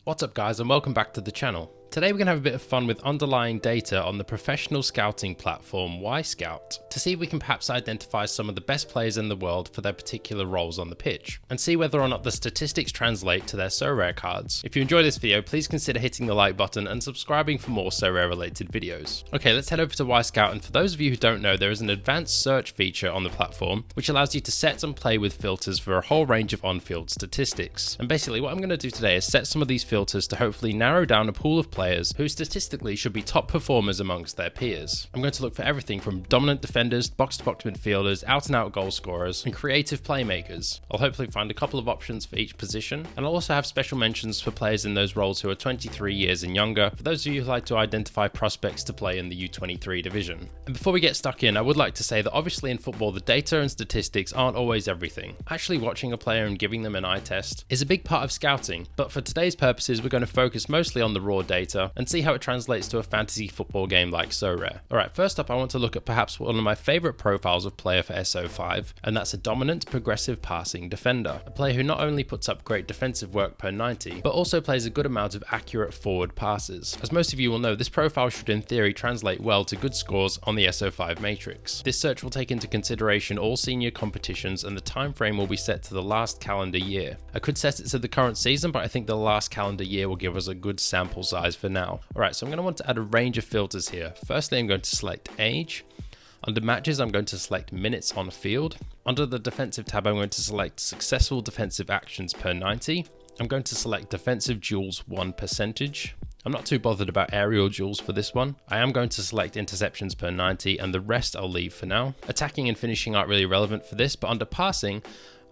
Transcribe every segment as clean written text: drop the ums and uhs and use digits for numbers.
What's up guys, and welcome back to the channel. Today we're going to have a bit of fun with underlying data on the professional scouting platform Scout to see if we can perhaps identify some of the best players in the world for their particular roles on the pitch, and see whether or not the statistics translate to their Sorare cards. If you enjoy this video, please consider hitting the like button and subscribing for more Sorare related videos. Okay, let's head over to Scout, and for those of you who don't know, there is an advanced search feature on the platform which allows you to set and play with filters for a whole range of on-field statistics. And basically what I'm going to do today is set some of these filters to hopefully narrow down a pool of players who statistically should be top performers amongst their peers. I'm going to look for everything from dominant defenders, box-to-box midfielders, out-and-out goal scorers, and creative playmakers. I'll hopefully find a couple of options for each position, and I'll also have special mentions for players in those roles who are 23 years and younger, for those of you who like to identify prospects to play in the U23 division. And before we get stuck in, I would like to say that obviously in football the data and statistics aren't always everything. Actually watching a player and giving them an eye test is a big part of scouting, but for today's purposes we're going to focus mostly on the raw data and see how it translates to a fantasy football game like Sorare. Alright, first up I want to look at perhaps one of my favourite profiles of player for SO5, and that's a dominant progressive passing defender. A player who not only puts up great defensive work per 90, but also plays a good amount of accurate forward passes. As most of you will know, this profile should in theory translate well to good scores on the SO5 matrix. This search will take into consideration all senior competitions, and the time frame will be set to the last calendar year. I could set it to the current season, but I think the last calendar year will give us a good sample size for now. Alright, so I'm going to want to add a range of filters here. Firstly, I'm going to select age. Under matches, I'm going to select minutes on field. Under the defensive tab, I'm going to select successful defensive actions per 90. I'm going to select defensive duels 1%. I'm not too bothered about aerial duels for this one. I am going to select interceptions per 90, and the rest I'll leave for now. Attacking and finishing aren't really relevant for this, but under passing,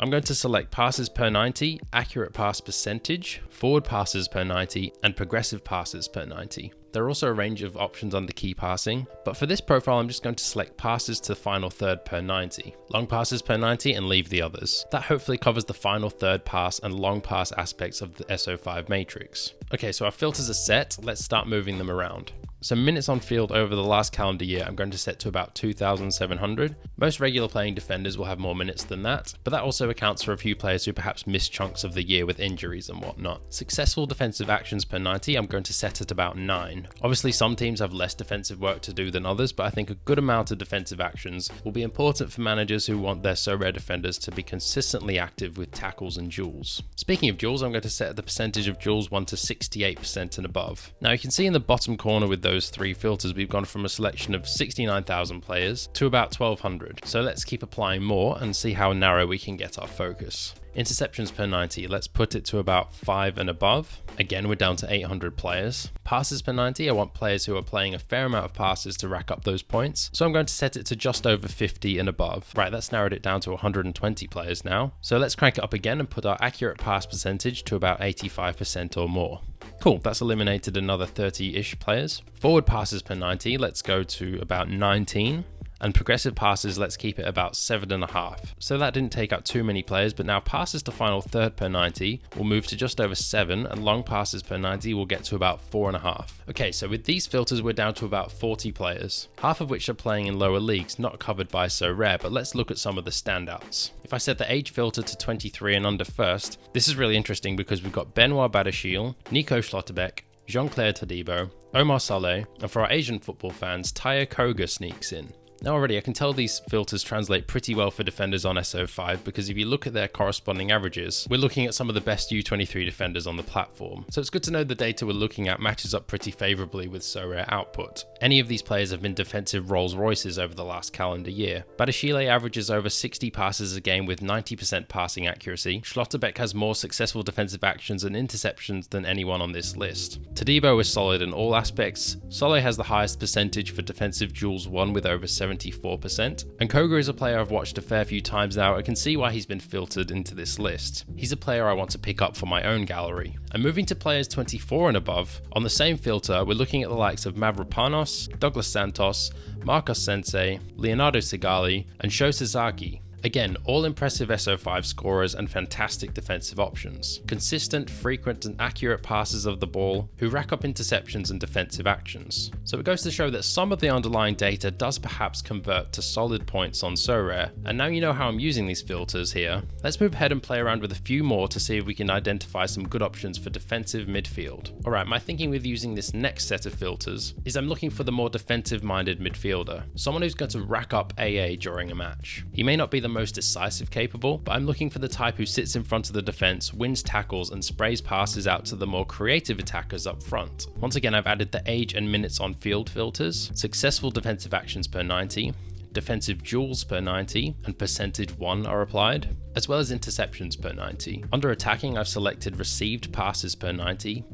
I'm going to select passes per 90, accurate pass percentage, forward passes per 90, and progressive passes per 90. There are also a range of options under key passing, but for this profile I'm just going to select passes to the final third per 90, long passes per 90, and leave the others. That hopefully covers the final third pass and long pass aspects of the SO5 matrix. Okay, so our filters are set, let's start moving them around. So minutes on field over the last calendar year I'm going to set to about 2,700. Most regular playing defenders will have more minutes than that, but that also accounts for a few players who perhaps miss chunks of the year with injuries and whatnot. Successful defensive actions per 90 I'm going to set at about 9. Obviously some teams have less defensive work to do than others, but I think a good amount of defensive actions will be important for managers who want their Sorare defenders to be consistently active with tackles and duels. Speaking of duels, I'm going to set the percentage of duels 1 to 68% and above. Now you can see in the bottom corner with those three filters we've gone from a selection of 69,000 players to about 1,200. So let's keep applying more and see how narrow we can get our focus. Interceptions per 90, let's put it to about 5 and above. Again, we're down to 800 players. Passes per 90, I want players who are playing a fair amount of passes to rack up those points. So I'm going to set it to just over 50 and above. Right, that's narrowed it down to 120 players now. So let's crank it up again and put our accurate pass percentage to about 85% or more. Cool, that's eliminated another 30-ish players. Forward passes per 90, let's go to about 19. And progressive passes, let's keep it about 7.5. So that didn't take out too many players, but now passes to final third per 90 will move to just over 7, and long passes per 90 will get to about 4.5. Okay, so with these filters we're down to about 40 players, half of which are playing in lower leagues, not covered by Sorare, but let's look at some of the standouts. If I set the age filter to 23 and under first, this is really interesting because we've got Benoit Badiashile, Nico Schlotterbeck, Jean-Claire Todibo, Omar Saleh, and for our Asian football fans, Taya Koga sneaks in. Now already I can tell these filters translate pretty well for defenders on SO5, because if you look at their corresponding averages, we're looking at some of the best U23 defenders on the platform. So it's good to know the data we're looking at matches up pretty favourably with Sorare output. Any of these players have been defensive Rolls Royces over the last calendar year. Badiashile averages over 60 passes a game with 90% passing accuracy. Schlotterbeck has more successful defensive actions and interceptions than anyone on this list. Todibo is solid in all aspects. Saleh has the highest percentage for defensive duels won with over 74%, and Koga is a player I've watched a fair few times now. I can see why he's been filtered into this list. He's a player I want to pick up for my own gallery. And moving to players 24 and above, on the same filter we're looking at the likes of Mavropanos, Douglas Santos, Marcos Sensei, Leonardo Sigali, and Sho Sasaki. Again, all impressive SO5 scorers and fantastic defensive options. Consistent, frequent and accurate passes of the ball who rack up interceptions and defensive actions. So it goes to show that some of the underlying data does perhaps convert to solid points on Sorare, and now you know how I'm using these filters here. Let's move ahead and play around with a few more to see if we can identify some good options for defensive midfield. Alright, my thinking with using this next set of filters is I'm looking for the more defensive minded midfielder, someone who's going to rack up AA during a match. He may not be the most decisive capable, but I'm looking for the type who sits in front of the defense, wins tackles and sprays passes out to the more creative attackers up front. Once again, I've added the age and minutes on field filters, successful defensive actions per 90, defensive duels per 90, and percentage 1 are applied, as well as interceptions per 90. Under attacking, I've selected received passes per 90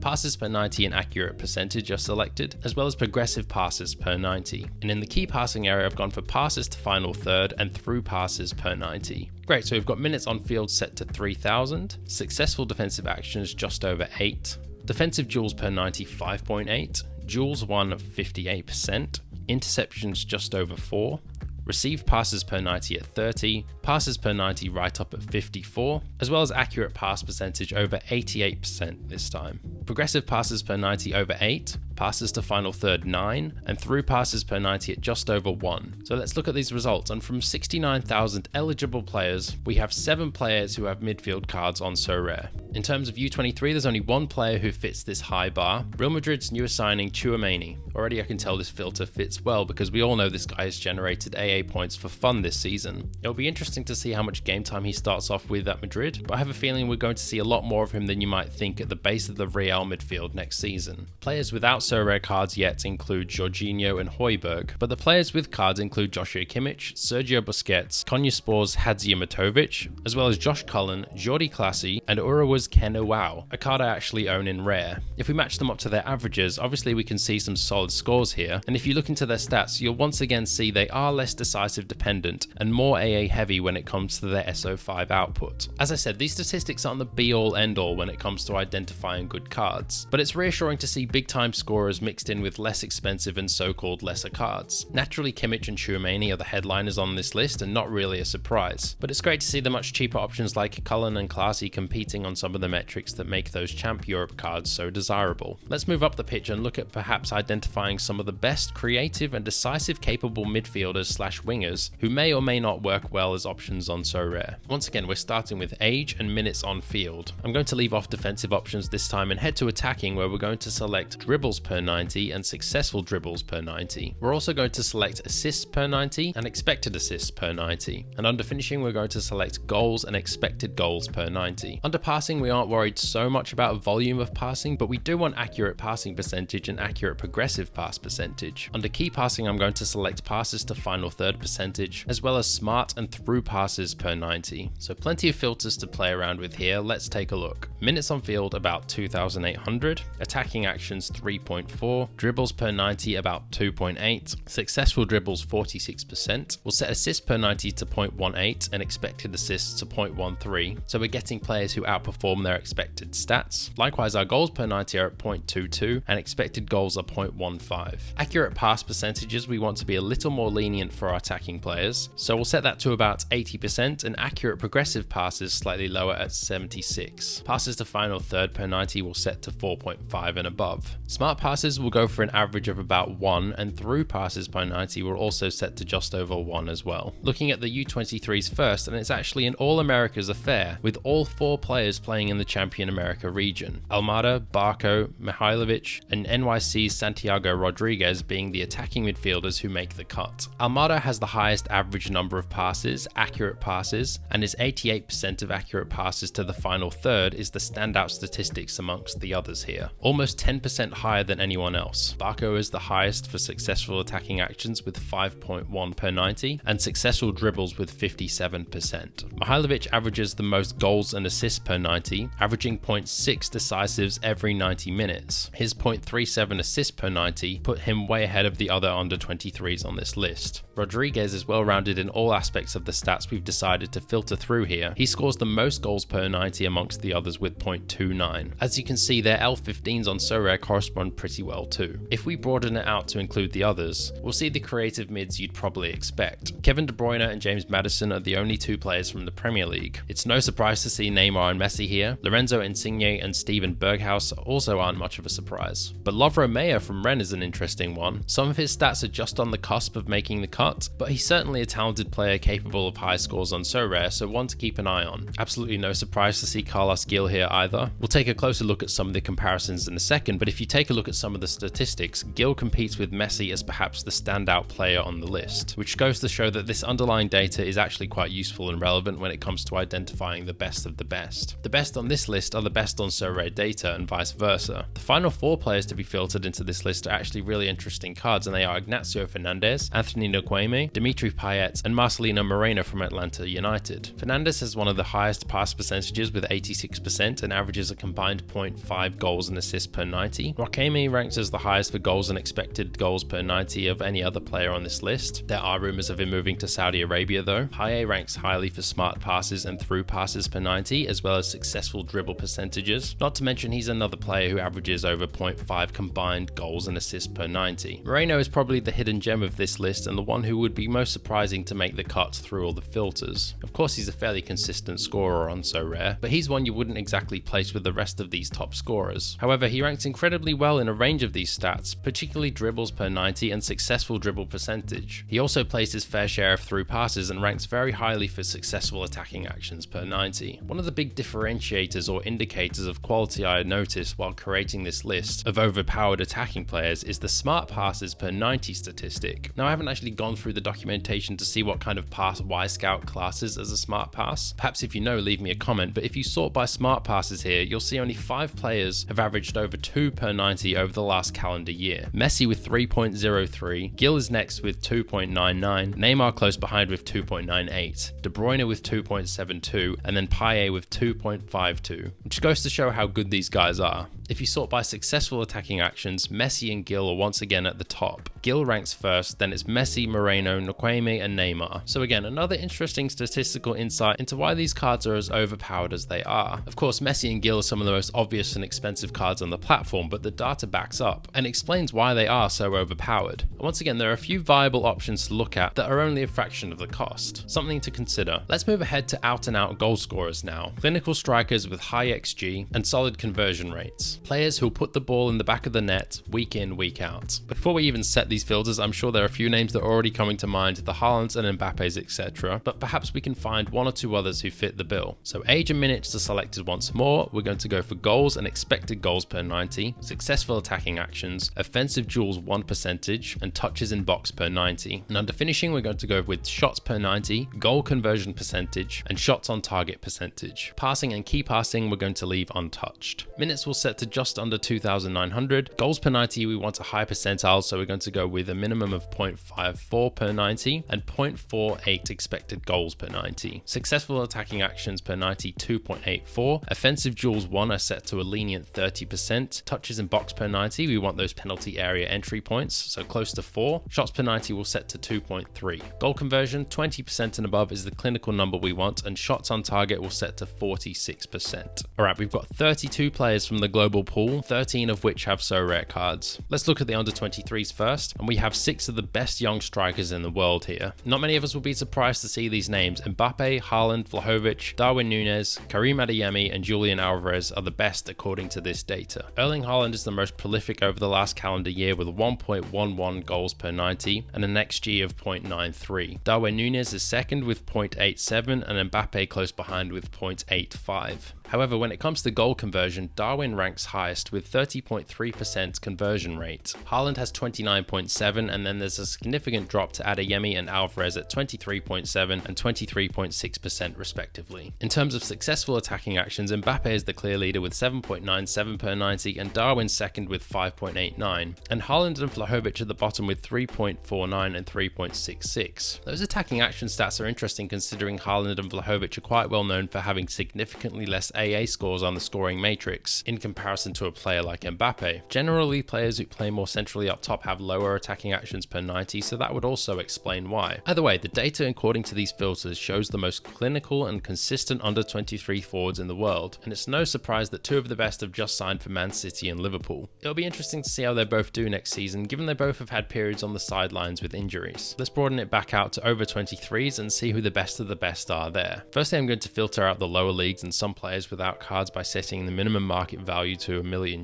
and accurate percentage are selected, as well as progressive passes per 90. And in the key passing area, I've gone for passes to final third and through passes per 90. Great, so we've got minutes on field set to 3,000, successful defensive actions just over 8, defensive duels per 90 5.8, duels won 58%, interceptions just over 4, received passes per 90 at 30, passes per 90 right up at 54, as well as accurate pass percentage over 88% this time. Progressive passes per 90 over 8, passes to final third 9, and through passes per 90 at just over 1. So let's look at these results, and from 69,000 eligible players, we have 7 players who have midfield cards on Sorare. In terms of U23, there's only 1 player who fits this high bar, Real Madrid's newest signing Tchouaméni. Already I can tell this filter fits well because we all know this guy has generated AA points for fun this season. It'll be interesting to see how much game time he starts off with at Madrid, but I have a feeling we're going to see a lot more of him than you might think at the base of the Real midfield next season. Players without Sorare cards yet include Jorginho and Højbjerg, but the players with cards include Joshua Kimmich, Sergio Busquets, Konyaspor's Hadzimatovic, as well as Josh Cullen, Jordi Clasie, and Urawa's Ken Iwao, a card I actually own in rare. If we match them up to their averages, obviously we can see some solid scores here, and if you look into their stats, you'll once again see they are less decisive dependent and more AA heavy when it comes to their SO5 output. As I said, these statistics aren't the be all end all when it comes to identifying good cards, but it's reassuring to see big time scorers mixed in with less expensive and so-called lesser cards. Naturally, Kimmich and Tchouaméni are the headliners on this list and not really a surprise, but it's great to see the much cheaper options like Cullen and Clasie competing on some of the metrics that make those Champ Europe cards so desirable. Let's move up the pitch and look at perhaps identifying some of the best creative and decisive capable midfielders slash wingers who may or may not work well as options on Sorare. Once again, we're starting with age and minutes on field. I'm going to leave off defensive options this time and head to attacking, where we're going to select dribbles per 90 and successful dribbles per 90. We're also going to select assists per 90 and expected assists per 90. And under finishing, we're going to select goals and expected goals per 90. Under passing, we aren't worried so much about volume of passing, but we do want accurate passing percentage and accurate progressive pass percentage. Under key passing, I'm going to select passes to final third percentage, as well as smart and through passes per 90. So plenty of filters to play around with here. Let's take a look. Minutes on field about 2,800, attacking actions 3.4, dribbles per 90 about 2.8, successful dribbles 46%. We'll set assists per 90 to 0.18 and expected assists to 0.13, so we're getting players who outperform their expected stats. Likewise, our goals per 90 are at 0.22 and expected goals are 0.15. Accurate pass percentages, we want to be a little more lenient for our attacking players, so we'll set that to about 80% and accurate progressive passes slightly lower at 76. Passes to final third per 90 will set to 4.5 and above. Smart passes will go for an average of about 1, and through passes per 90 will also set to just over 1 as well. Looking at the U23s first, and it's actually an All-Americas affair, with all 4 players playing in the Champion America region. Almada, Barco, Mihailovic, and NYC's Santiago Rodriguez being the attacking midfielders who make the cut. Almada has the highest average number of passes, accurate passes, and his 88% of accurate passes to the final third is the standout statistics amongst the others here. Almost 10% higher than anyone else. Barco is the highest for successful attacking actions with 5.1 per 90, and successful dribbles with 57%. Mihailovic averages the most goals and assists per 90, averaging 0.6 decisives every 90 minutes. His 0.37 assists per 90 put him way ahead of the other under 23s on this list. Rodriguez is well rounded in all aspects of the stats we've decided to filter through here. He scores the most goals per 90 amongst the others with 0.29. As you can see, their L15s on Sorare correspond pretty well too. If we broaden it out to include the others, we'll see the creative mids you'd probably expect. Kevin De Bruyne and James Maddison are the only two players from the Premier League. It's no surprise to see Neymar and Messi here. Lorenzo Insigne and Steven Berghaus also aren't much of a surprise. But Lovro Mayer from Rennes is an interesting one. Some of his stats are just on the cusp of making the cut, but he's certainly a talented player capable of high scores on Sorare, so one to keep an eye on. Absolutely no surprise to see Carlos Gil here either. We'll take a closer look at some of the comparisons in a second, but if you take a look at some of the statistics, Gil competes with Messi as perhaps the standout player on the list, which goes to show that this underlying data is actually quite useful and relevant when it comes to identifying the best of the best. The best on this list are the best on Sorare data and vice versa. The final 4 players to be filtered into this list are actually really interesting cards, and they are Ignacio Fernandez, Anthony Nkwame, Dimitri Payet, and Marcelino Moreno from Atlanta United. Fernandez has one of the highest pass percentages with 86% and averages a combined 0.5 goals and assists per 90. Nkwame ranks as the highest for goals and expected goals per 90 of any other player on this list. There are rumours of him moving to Saudi Arabia though. Payet ranks highly for smart passes and through passes per 90, as well as successful dribble percentages. Not to mention he's another player who averages over 0.5 combined goals and assists per 90. Moreno is probably the hidden gem of this list and the one who would be most surprising to make the cut through all the filters. Of course he's a fairly consistent scorer on Sorare, but he's one you wouldn't exactly place with the rest of these top scorers. However, he ranks incredibly well in a range of these stats, particularly dribbles per 90 and successful dribble percentage. He also plays his fair share of through passes and ranks very highly for successful attacking actions per 90. One of the big differentiators or indicators of quality I noticed while creating this list of overpowered attacking players is the smart passes per 90 statistic. Now I haven't actually gone through the documentation to see what kind of pass Wyscout classes as a smart pass. Perhaps if you know, leave me a comment, but if you sort by smart passes here, you'll see only 5 players have averaged over 2 per 90 over the last calendar year. Messi with 3.03, Gil is next with 2.99, Neymar close behind with 2.98, De Bruyne with 2.72, and then Payet with 2.52, which goes to show how good these guys are. If you sort by successful attacking actions, Messi and Gil are once again at the top. Gil ranks first, then it's Messi, Moreno, Nkwame, and Neymar. So again, another interesting statistical insight into why these cards are as overpowered as they are. Of course, Messi and Gil are some of the most obvious and expensive cards on the platform, but the data backs up and explains why they are so overpowered. And once again, there are a few viable options to look at that are only a fraction of the cost. Something to consider. Let's move ahead to out-and-out goal scorers now. Clinical strikers with high XG and solid conversion rates. Players who'll put the ball in the back of the net week in, week out. Before we even set these filters, I'm sure there are a few names that are already coming to mind, the Haalands and Mbappes, etc. But perhaps we can find one or two others who fit the bill. So age and minutes are selected once more. We're going to go for goals and expected goals per 90, successful attacking actions, offensive duels 1 percentage, and touches in box per 90. And under finishing, we're going to go with shots per 90, goal conversion percentage, and shots on target percentage. Passing and key passing we're going to leave untouched. Minutes will set to just under 2,900. Goals per 90 we want a high percentile, so we're going to go with a minimum of 0.54 per 90 and 0.48 expected goals per 90. Successful attacking actions per 90 2.84. Offensive duels 1 are set to a lenient 30%. Touches in box per 90 we want those penalty area entry points, so close to 4. Shots per 90 will set to 2.3. Goal conversion 20% and above is the clinical number we want, and shots on target will set to 46%. Alright, we've got 32 players from the global pool, 13 of which have Sorare cards. Let's look at the under 23s first, and we have 6 of the best young strikers in the world here. Not many of us will be surprised to see these names. Mbappe, Haaland, Vlahovic, Darwin Núñez, Karim Adeyemi, and Julian Alvarez are the best according to this data. Erling Haaland is the most prolific over the last calendar year with 1.11 goals per 90 and an XG of 0.93. Darwin Núñez is second with 0.87 and Mbappe close behind with 0.85. However, when it comes to goal conversion, Darwin ranks highest with 30.3% conversion rate. Haaland has 29.7, and then there's a significant drop to Adeyemi and Alvarez at 23.7 and 23.6% respectively. In terms of successful attacking actions, Mbappe is the clear leader with 7.97 per 90 and Darwin second with 5.89. And Haaland and Vlahovic at the bottom with 3.49 and 3.66. Those attacking action stats are interesting considering Haaland and Vlahovic are quite well known for having significantly less AA scores on the scoring matrix in comparison to a player like Mbappe. Generally, players who play more centrally up top have lower attacking actions per 90, so that would also explain why. Either way, the data according to these filters shows the most clinical and consistent under 23 forwards in the world, and it's no surprise that two of the best have just signed for Man City and Liverpool. It'll be interesting to see how they both do next season, given they both have had periods on the sidelines with injuries. Let's broaden it back out to over 23s and see who the best of the best are there. Firstly, I'm going to filter out the lower leagues and some players without cards by setting the minimum market value to €1 million.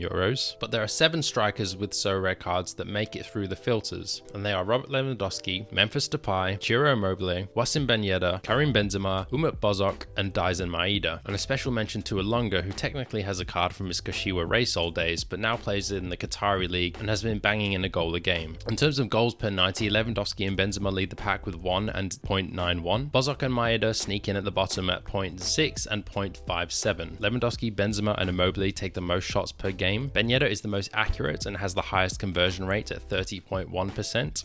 But there are 7 strikers with Sorare cards that make it through the filters, and they are Robert Lewandowski, Memphis Depay, Ciro Immobile, Wassim Ben Yedder, Karim Benzema, Umut Bozok, and Dyson Maeda, and a special mention to Alonga, who technically has a card from his Kashiwa Race old days, but now plays in the Qatari League and has been banging in a goal a game. In terms of goals per 90, Lewandowski and Benzema lead the pack with 1 and 0.91. Bozok and Maeda sneak in at the bottom at 0.6 and 0.57. Lewandowski, Benzema, and Immobile take the most shots per game. Ben Yedder is the most accurate and has the highest conversion rate at 30.1%.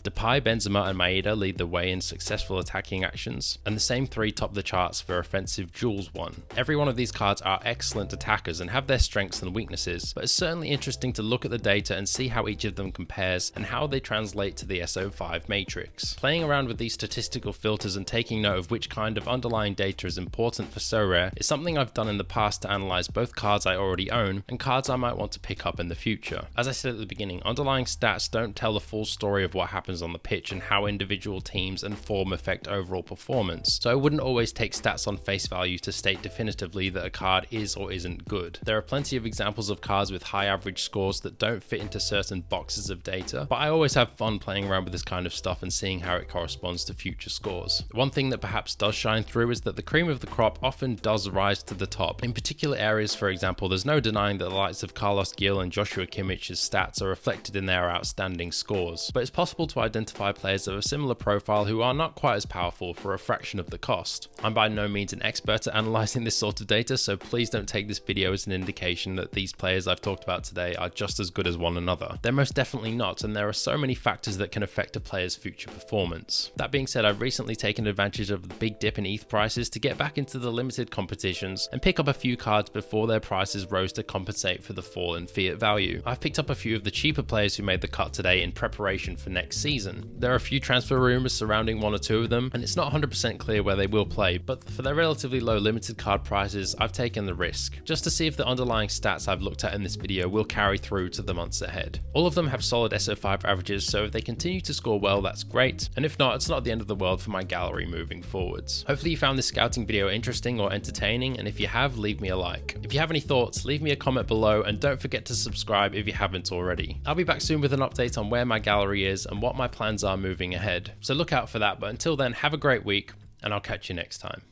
Depay, Benzema, and Maeda lead the way in successful attacking actions, and the same 3 top the charts for offensive duels won. Every one of these cards are excellent attackers and have their strengths and weaknesses, but it's certainly interesting to look at the data and see how each of them compares and how they translate to the SO5 matrix. Playing around with these statistical filters and taking note of which kind of underlying data is important for Sorare is something I've done in the past to analyze both cards I already own and cards I might want to pick up in the future. As I said at the beginning, underlying stats don't tell the full story of what happens on the pitch and how individual teams and form affect overall performance, so I wouldn't always take stats on face value to state definitively that a card is or isn't good. There are plenty of examples of cards with high average scores that don't fit into certain boxes of data, but I always have fun playing around with this kind of stuff and seeing how it corresponds to future scores. One thing that perhaps does shine through is that the cream of the crop often does rise to the top. In particular areas, for example, there's no denying that the likes of Carlos Gil and Joshua Kimmich's stats are reflected in their outstanding scores, but it's possible to identify players of a similar profile who are not quite as powerful for a fraction of the cost. I'm by no means an expert at analysing this sort of data, so please don't take this video as an indication that these players I've talked about today are just as good as one another. They're most definitely not, and there are so many factors that can affect a player's future performance. That being said, I've recently taken advantage of the big dip in ETH prices to get back into the limited competitions and pick up a few cards before their prices rose to compensate for the fall in fiat value. I've picked up a few of the cheaper players who made the cut today in preparation for next season. There are a few transfer rumours surrounding 1 or 2 of them, and it's not 100% clear where they will play, but for their relatively low limited card prices, I've taken the risk, just to see if the underlying stats I've looked at in this video will carry through to the months ahead. All of them have solid SO5 averages, so if they continue to score well, that's great, and if not, it's not the end of the world for my gallery moving forwards. Hopefully you found this scouting video interesting or entertaining, and if you have, leave me a like. If you have any thoughts, leave me a comment below, and don't forget to subscribe if you haven't already. I'll be back soon with an update on where my gallery is and what my plans are moving ahead, so look out for that, but until then, have a great week, and I'll catch you next time.